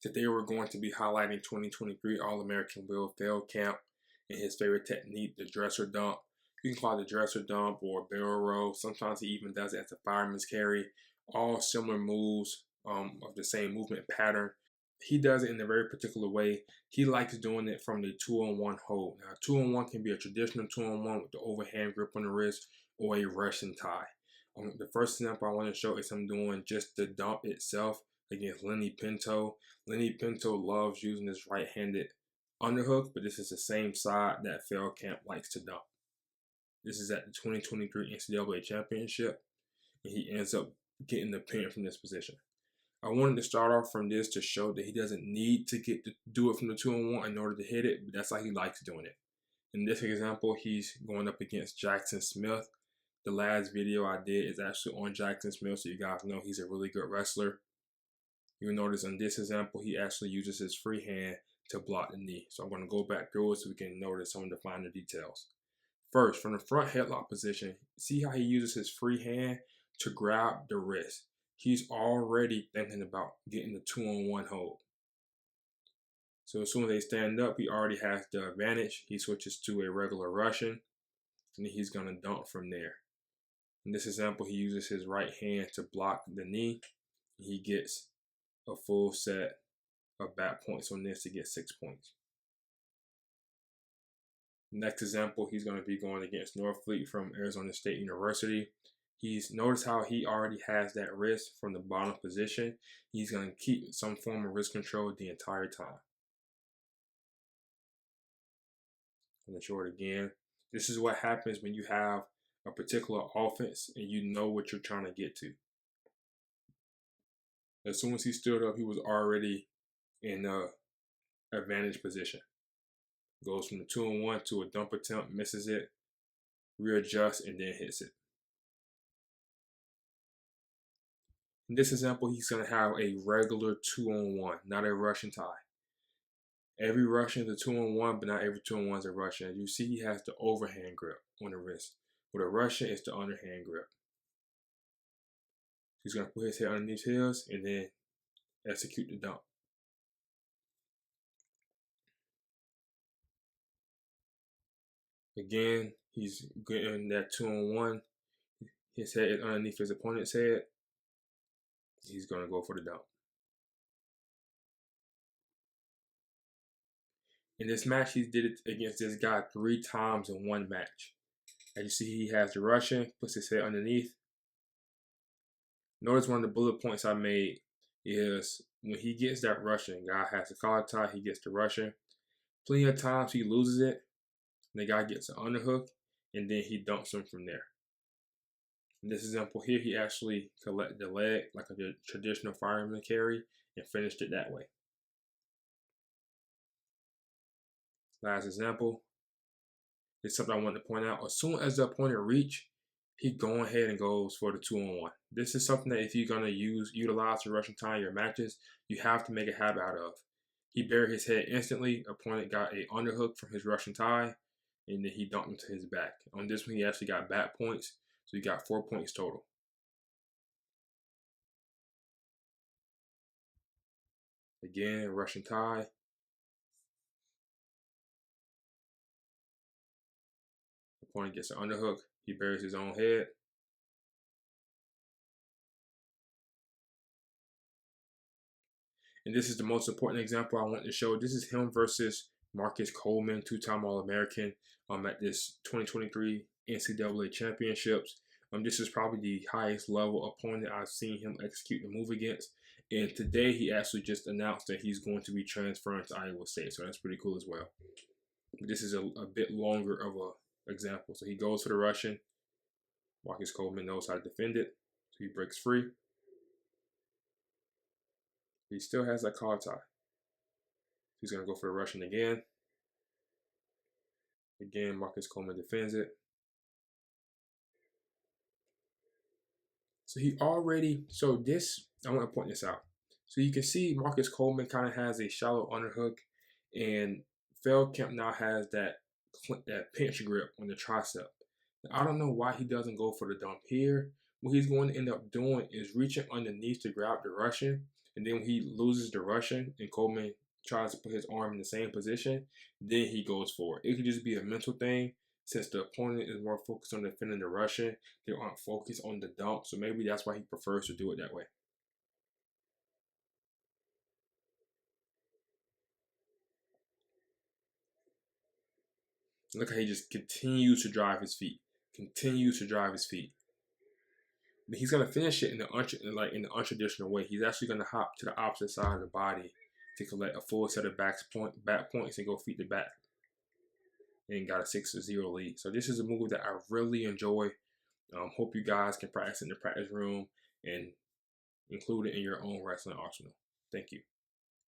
Today we're going to be highlighting 2023 All-American Feldkamp and his favorite technique, the dresser dump. You can call it the dresser dump or barrel roll. Sometimes he even does it as a fireman's carry. All similar moves of the same movement pattern. He does it in a very particular way. He likes doing it from the 2-on-1 hold. Now, 2-on-1 can be a traditional 2-on-1 with the overhand grip on the wrist or a Russian tie. The first example I want to show is him doing just the dump itself against Lenny Pinto. Lenny Pinto loves using his right-handed underhook, but this is the same side that Feldkamp likes to dump. This is at the 2023 NCAA Championship, and he ends up getting the pin from this position. I wanted to start off from this to show that he doesn't need to do it from the 2-on-1 in order to hit it, but that's how he likes doing it. In this example, he's going up against Jackson Smith. The last video I did is actually on Jackson Smith, so you guys know he's a really good wrestler. You'll notice in this example, he actually uses his free hand to block the knee. So I'm going to go back through it so we can notice some of the finer details. First, from the front headlock position, see how he uses his free hand to grab the wrist. He's already thinking about getting the 2-on-1 hold. So as soon as they stand up, he already has the advantage. He switches to a regular Russian, and then he's going to dump from there. In this example, he uses his right hand to block the knee. He gets a full set of back points on this to get 6 points. Next example, he's going to be going against Norfleet from Arizona State University. Notice how he already has that wrist from the bottom position. He's going to keep some form of wrist control the entire time. I'm going to show it again. This is what happens when you have a particular offense and you know what you're trying to get to. As soon as he stood up, he was already in a advantage position. Goes from the 2-on-1 to a dump attempt, misses it, readjusts, and then hits it. In this example, he's going to have a regular 2-on-1, not a Russian tie. Every Russian is a 2-on-1, but not every 2-on-1 is a Russian. As you see, he has the overhand grip on the wrist. With a Russian, it's the underhand grip. He's going to put his head underneath his and then execute the dump. Again, he's getting that 2-on-1. His head is underneath his opponent's head. He's going to go for the dump. In this match, he did it against this guy 3 times in one match. As you see, he has the Russian, puts his head underneath. Notice one of the bullet points I made is when he gets that Russian, guy has the collar tie, he gets the Russian. Plenty of times he loses it. The guy gets an underhook, and then he dumps him from there. In this example here, he actually collected the leg like a traditional fireman carry and finished it that way. Last example is something I want to point out. As soon as the opponent reach, he go ahead and goes for the 2-on-1. This is something that if you're going to utilize the Russian tie in your matches, you have to make a habit out of. He buried his head instantly. Opponent got a underhook from his Russian tie, and then he dumped him to his back. On this one, he actually got back points, so he got 4 points total. Again, Russian tie. Opponent gets an underhook. He buries his own head. And this is the most important example I want to show. This is him versus Marcus Coleman, 2-time All-American at this 2023 NCAA Championships. This is probably the highest level opponent I've seen him execute the move against. And today he actually just announced that he's going to be transferring to Iowa State. So that's pretty cool as well. This is a bit longer of a example. So he goes for the Russian. Marcus Coleman knows how to defend it. So he breaks free. He still has that collar tie. He's going to go for the Russian again. Again, Marcus Coleman defends it. So I want to point this out. So you can see Marcus Coleman kind of has a shallow underhook, and Feldkamp now has that pinch grip on the tricep. Now, I don't know why he doesn't go for the dump here. What he's going to end up doing is reaching underneath to grab the Russian, And then when he loses the Russian and Coleman tries to put his arm in the same position, then he goes forward. It could just be a mental thing. Since the opponent is more focused on defending the Russian, they aren't focused on the dump. So maybe that's why he prefers to do it that way. Look how he just continues to drive his feet. Continues to drive his feet. But he's gonna finish it in the untraditional way. He's actually gonna hop to the opposite side of the body to collect a full set of back points and go feet to back. And got a 6-0 lead. So this is a move that I really enjoy. Hope you guys can practice in the practice room and include it in your own wrestling arsenal. Thank you.